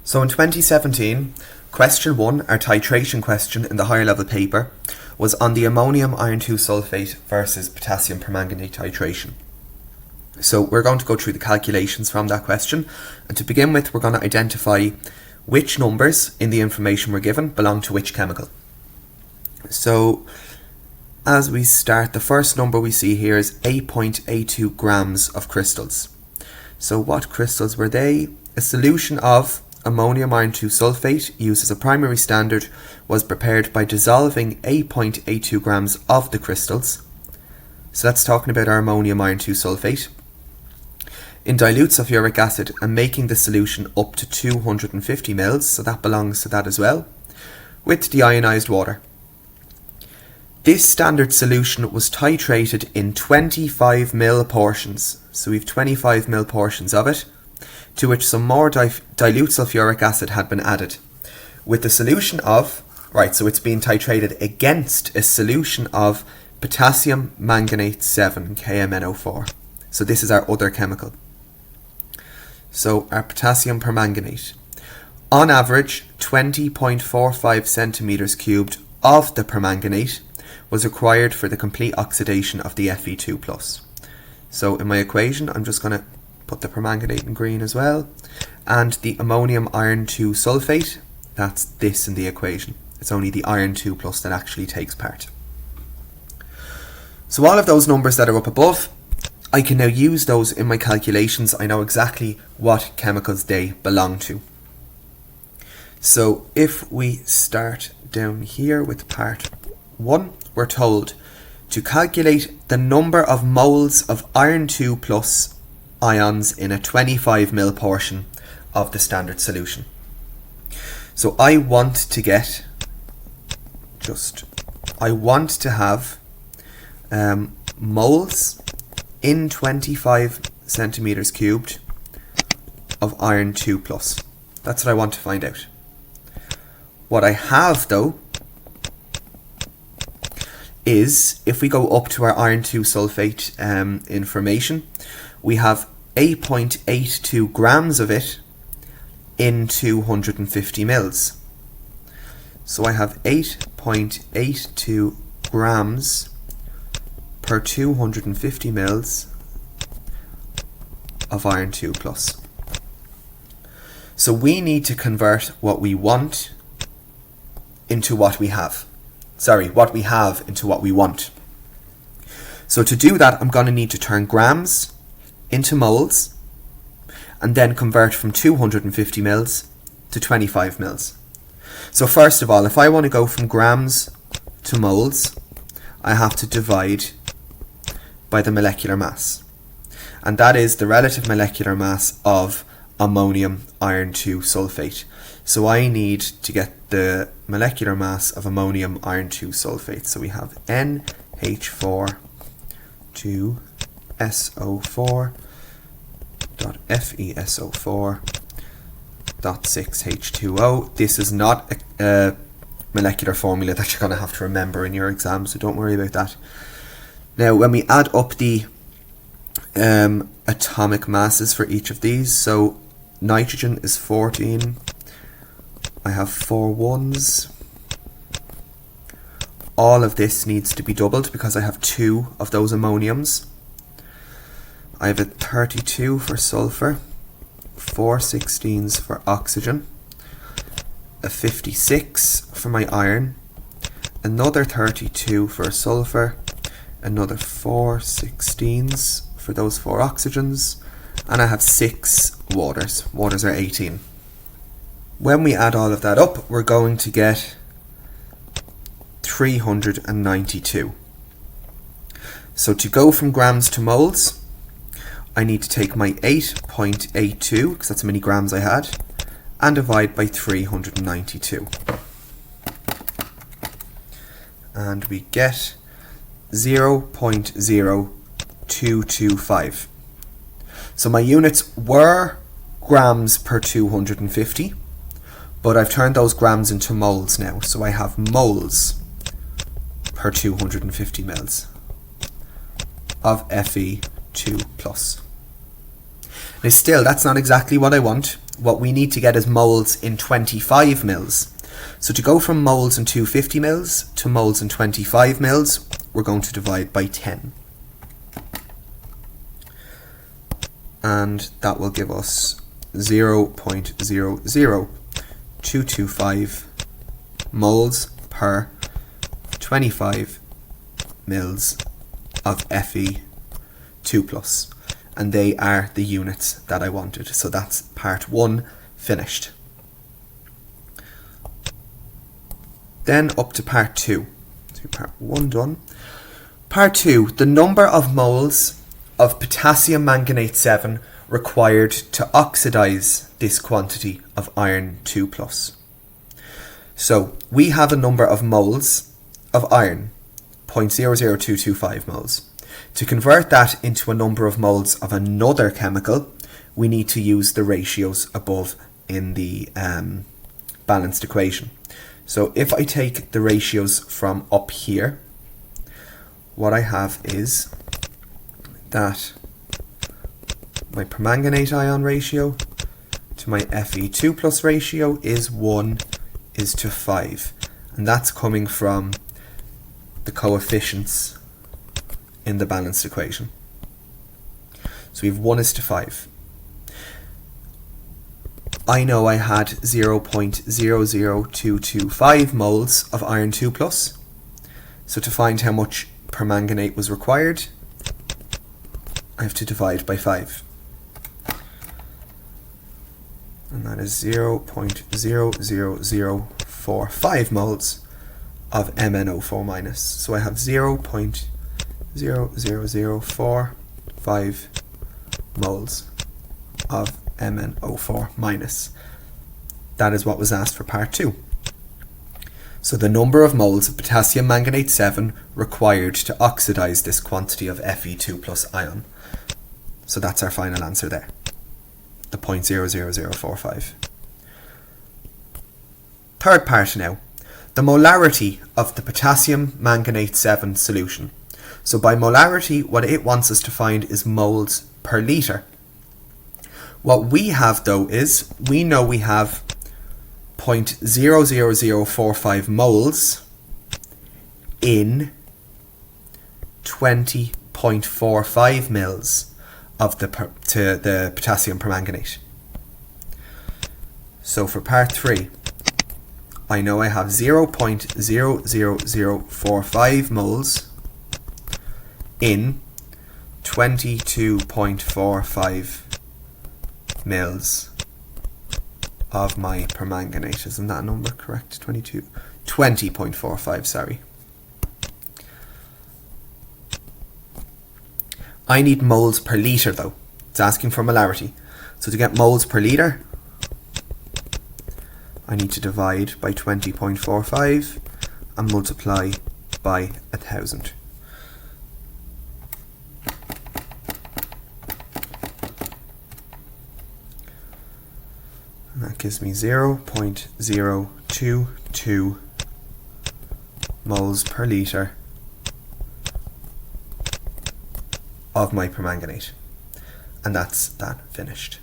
So in 2017, question 1, our titration question in the higher level paper, was on the ammonium iron 2 sulphate versus potassium permanganate titration. So we're going to go through the calculations from that question, and to begin with we're going to identify which numbers in the information we're given belong to which chemical. So as we start, the first number we see here is 8.82 grams of crystals. So what crystals were they? A solution of ammonium iron 2 sulphate used as a primary standard was prepared by dissolving 8.82 grams of the crystals. So that's talking about our ammonium iron 2 sulphate in dilute sulfuric acid and making the solution up to 250 ml, so that belongs to that as well, with deionized water. This standard solution was titrated in 25 ml portions, so we have 25 ml portions of it, to which some more dilute sulfuric acid had been added, with the solution of, so it's being titrated against a solution of potassium manganate 7, KMnO4. So this is our other chemical. So our potassium permanganate. On average, 20.45 centimeters cubed of the permanganate was required for the complete oxidation of the Fe2+. So in my equation, I'm just going to put the permanganate in green as well, and the ammonium iron 2 sulphate, that's this in the equation. It's only the iron 2+ that actually takes part. So all of those numbers that are up above, I can now use those in my calculations. I know exactly what chemicals they belong to. So if we start down here with part 1, we're told to calculate the number of moles of iron 2+ ions in a 25 ml portion of the standard solution. So I want to have moles in 25 centimeters cubed of iron 2+. That's what I want to find out. What I have though is, if we go up to our iron 2 sulphate information, we have 8.82 grams of it in 250 mils. So I have 8.82 grams per 250 mils of iron 2+. So we need to convert what we want into what we have. What we have into what we want. So to do that, I'm going to need to turn grams into moles and then convert from 250 mils to 25 mils. So first of all, if I want to go from grams to moles, I have to divide by the molecular mass, and that is the relative molecular mass of ammonium iron 2 sulphate. So I need to get the molecular mass of ammonium iron 2 sulphate. So we have NH4 2 SO4 dot FeSO4 dot 6H2O. This is not a molecular formula that you're going to have to remember in your exam, so don't worry about that. Now when we add up the atomic masses for each of these, so nitrogen is 14, I have 4 ones. All of this needs to be doubled because I have 2 of those ammoniums. I have a 32 for sulfur, 4 16s for oxygen, a 56 for my iron, another 32 for sulfur, another 4 16s for those 4 oxygens, and I have 6 waters. Waters are 18. When we add all of that up, we're going to get 392. So to go from grams to moles, I need to take my 8.82, because that's how many grams I had, and divide by 392. And we get 0.0225. So my units were grams per 250, but I've turned those grams into moles now. So I have moles per 250 mils of Fe2+. Now still, that's not exactly what I want. what we need to get is moles in 25 mils. So to go from moles in 250 mils to moles in 25 mils, we're going to divide by 10. And that will give us 0.00225 moles per 25 mils of Fe2+. And they are the units that I wanted. So that's part 1 finished. Then up to part 2. So part 1 done. Part 2, the number of moles of potassium manganate 7 required to oxidize this quantity of iron 2+. So we have a number of moles of iron, 0.00225 moles. To convert that into a number of moles of another chemical, we need to use the ratios above in the balanced equation. So if I take the ratios from up here, what I have is that my permanganate ion ratio to my Fe2+ ratio is 1:5. And that's coming from the coefficients in the balanced equation. So we have 1:5. I know I had 0.00225 moles of iron 2+. So to find how much permanganate was required, I have to divide by 5. And that is 0.00045 moles of MnO4-. So I have 0.00045 moles of MnO4-. That is what was asked for part 2. So the number of moles of potassium manganate 7 required to oxidize this quantity of Fe2+ ion. So that's our final answer there, the 0.00045. Third part now, the molarity of the potassium manganate 7 solution. So by molarity, what it wants us to find is moles per litre. What we have though is, we know we have 0.00045 moles in 20.45 mils of the potassium permanganate. So for part 3, I know I have 0.00045 moles in 22.45 mils of my permanganate. Isn't that number correct? 20.45, sorry. I need moles per litre though. It's asking for molarity. So to get moles per litre, I need to divide by 20.45 and multiply by 1,000. And that gives me 0.022 moles per litre of my permanganate. And that's that finished.